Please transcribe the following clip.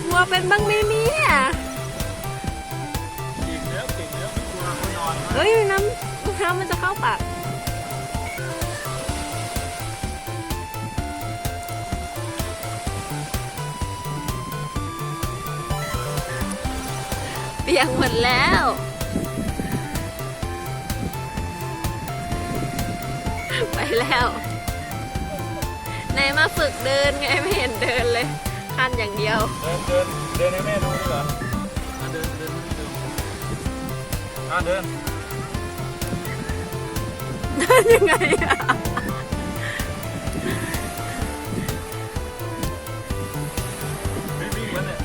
วัวเป็นบ้างไหมเนี่ยเฮ้ยน้ำมันจะเข้าปากเปียกหมดแล้วไปแล้วไหนมาฝึกเดินไงไม่เห็นเดินเลยคันอย่างเดียวเดินให้แม่ดูดีกว่าเดินเดินยังไงอะไม่วิ่งวะเนี่ย